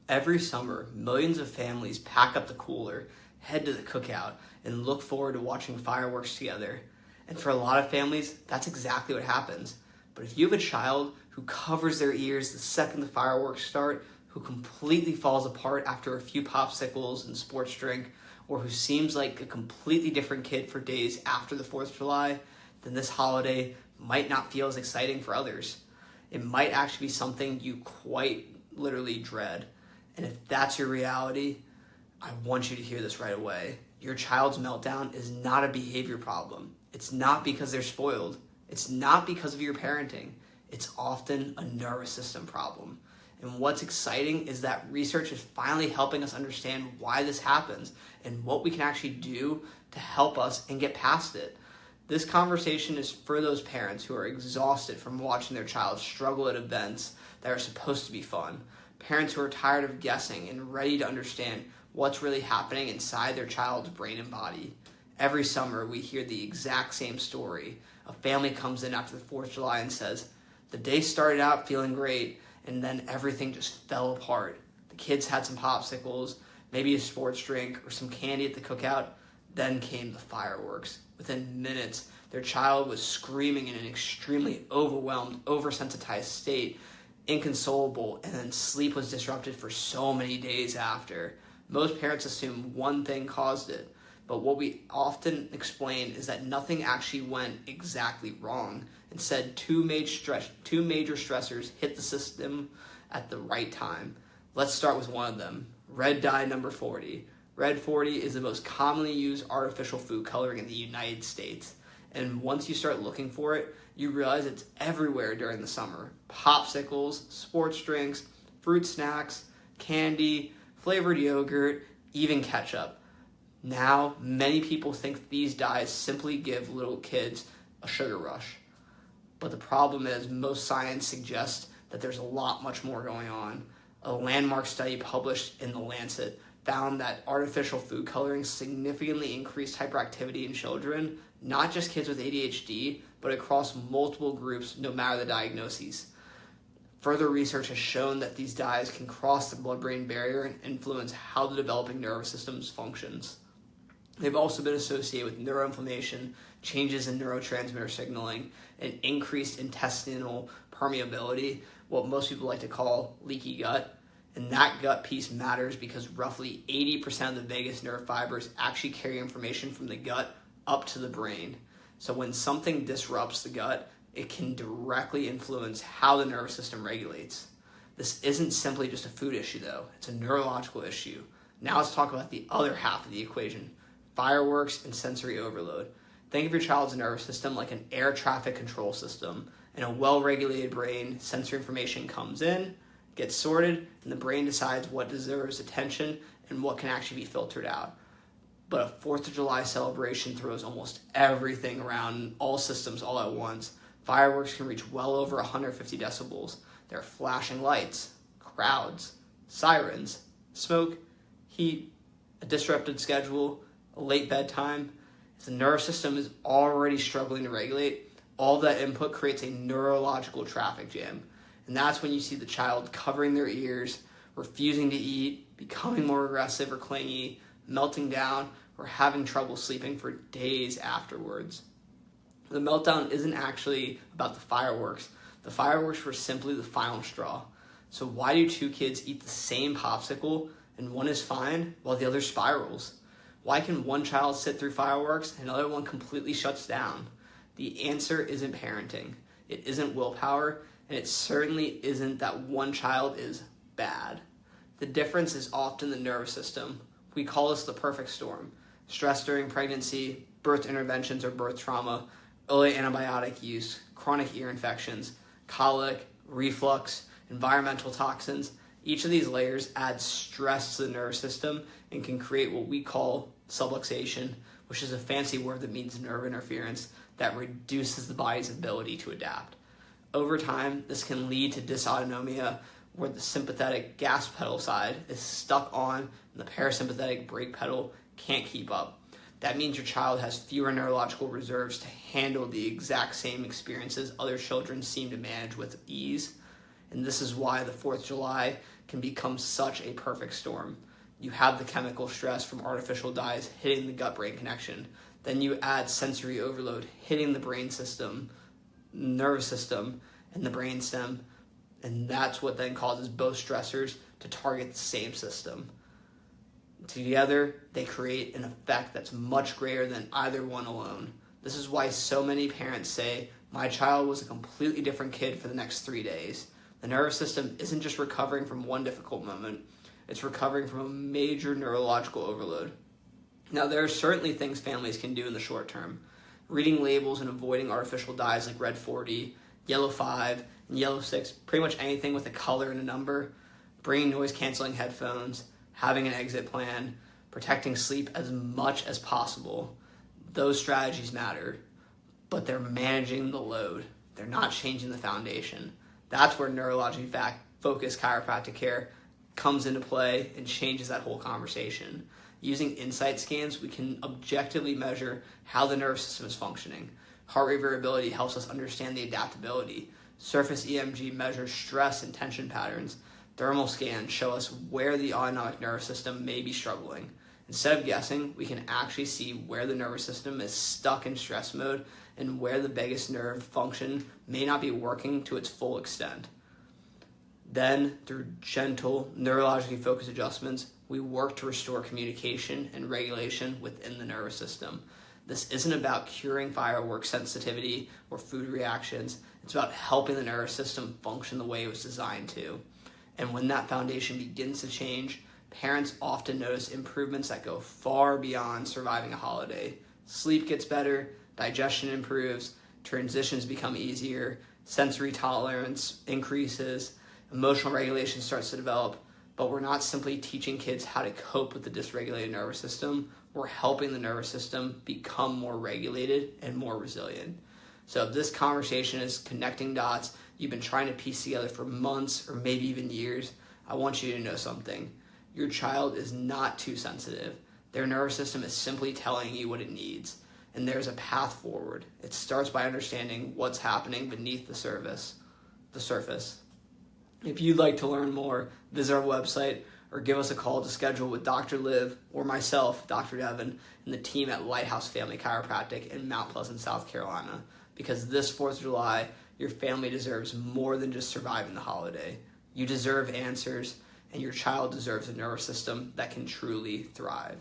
Every summer, millions of families pack up the cooler, head to the cookout, and look forward to watching fireworks together. And for a lot of families, that's exactly what happens. But if you have a child who covers their ears the second the fireworks start, who completely falls apart after a few popsicles and sports drink, or who seems like a completely different kid for days after the 4th of July, then this holiday might not feel as exciting for others. It might actually be something you quite literally dread. And if that's your reality, I want you to hear this right away. Your child's meltdown is not a behavior problem. It's not because they're spoiled. It's not because of your parenting. It's often a nervous system problem. And what's exciting is that research is finally helping us understand why this happens and what we can actually do to help us and get past it. This conversation is for those parents who are exhausted from watching their child struggle at events that are supposed to be fun. Parents who are tired of guessing and ready to understand what's really happening inside their child's brain and body. Every summer, we hear the exact same story. A family comes in after the 4th of July and says, the day started out feeling great, and then everything just fell apart. The kids had some popsicles, maybe a sports drink, or some candy at the cookout. Then came the fireworks. Within minutes, their child was screaming in an extremely overwhelmed, oversensitized state, inconsolable, and then sleep was disrupted for so many days after. Most parents assume one thing caused it, but what we often explain is that nothing actually went exactly wrong. Instead, two major stressors hit the system at the right time. Let's start with one of them, red dye number 40. Red 40 is the most commonly used artificial food coloring in the United States. And once you start looking for it, you realize it's everywhere during the summer. Popsicles, sports drinks, fruit snacks, candy, flavored yogurt, even ketchup. Now, many people think these dyes simply give little kids a sugar rush. But the problem is most science suggests that there's a lot much more going on. A landmark study published in The Lancet found that artificial food coloring significantly increased hyperactivity in children, not just kids with ADHD, but across multiple groups, no matter the diagnoses. Further research has shown that these dyes can cross the blood-brain barrier and influence how the developing nervous system functions. They've also been associated with neuroinflammation, changes in neurotransmitter signaling, and increased intestinal permeability, what most people like to call leaky gut. And that gut piece matters because roughly 80% of the vagus nerve fibers actually carry information from the gut up to the brain. So when something disrupts the gut, it can directly influence how the nervous system regulates. This isn't simply just a food issue though, it's a neurological issue. Now let's talk about the other half of the equation, fireworks and sensory overload. Think of your child's nervous system like an air traffic control system. In a well-regulated brain, sensory information comes in, gets sorted, and the brain decides what deserves attention and what can actually be filtered out. But a 4th of July celebration throws almost everything around, all systems all at once. Fireworks can reach well over 150 decibels. There are flashing lights, crowds, sirens, smoke, heat, a disrupted schedule, a late bedtime. If the nervous system is already struggling to regulate, all that input creates a neurological traffic jam. And that's when you see the child covering their ears, refusing to eat, becoming more aggressive or clingy, melting down, or having trouble sleeping for days afterwards. The meltdown isn't actually about the fireworks. The fireworks were simply the final straw. So why do two kids eat the same popsicle and one is fine while the other spirals? Why can one child sit through fireworks and another one completely shuts down? The answer isn't parenting. It isn't willpower. And it certainly isn't that one child is bad. The difference is often the nervous system. We call this the perfect storm. Stress during pregnancy, birth interventions or birth trauma, early antibiotic use, chronic ear infections, colic, reflux, environmental toxins. Each of these layers adds stress to the nervous system and can create what we call subluxation, which is a fancy word that means nerve interference that reduces the body's ability to adapt. Over time, this can lead to dysautonomia, where the sympathetic gas pedal side is stuck on and the parasympathetic brake pedal can't keep up. That means your child has fewer neurological reserves to handle the exact same experiences other children seem to manage with ease. And this is why the 4th of July can become such a perfect storm. You have the chemical stress from artificial dyes hitting the gut-brain connection. Then you add sensory overload hitting the brain system, nervous system, and the brain stem. And that's what then causes both stressors to target the same system. Together, they create an effect that's much greater than either one alone. This is why so many parents say, my child was a completely different kid for the next 3 days. The nervous system isn't just recovering from one difficult moment, it's recovering from a major neurological overload. Now, there are certainly things families can do in the short term. Reading labels and avoiding artificial dyes like red 40, yellow 5, and yellow 6, pretty much anything with a color and a number, bringing noise-canceling headphones, having an exit plan, protecting sleep as much as possible. Those strategies matter, but they're managing the load. They're not changing the foundation. That's where neurologically focused chiropractic care comes into play and changes that whole conversation. Using insight scans, we can objectively measure how the nervous system is functioning. Heart rate variability helps us understand the adaptability. Surface EMG measures stress and tension patterns. Thermal scans show us where the autonomic nervous system may be struggling. Instead of guessing, we can actually see where the nervous system is stuck in stress mode and where the vagus nerve function may not be working to its full extent. Then, through gentle, neurologically focused adjustments, we work to restore communication and regulation within the nervous system. This isn't about curing fireworks sensitivity or food reactions. It's about helping the nervous system function the way it was designed to. And when that foundation begins to change, parents often notice improvements that go far beyond surviving a holiday. Sleep gets better, digestion improves, transitions become easier, sensory tolerance increases, emotional regulation starts to develop. But we're not simply teaching kids how to cope with the dysregulated nervous system. We're helping the nervous system become more regulated and more resilient. So if this conversation is connecting dots you've been trying to piece together for months or maybe even years, I want you to know something. Your child is not too sensitive. Their nervous system is simply telling you what it needs. And there's a path forward. It starts by understanding what's happening beneath the surface. If you'd like to learn more, visit our website or give us a call to schedule with Dr. Liv or myself, Dr. Devin, and the team at Lighthouse Family Chiropractic in Mount Pleasant, South Carolina. Because this 4th of July, your family deserves more than just surviving the holiday. You deserve answers, and your child deserves a nervous system that can truly thrive.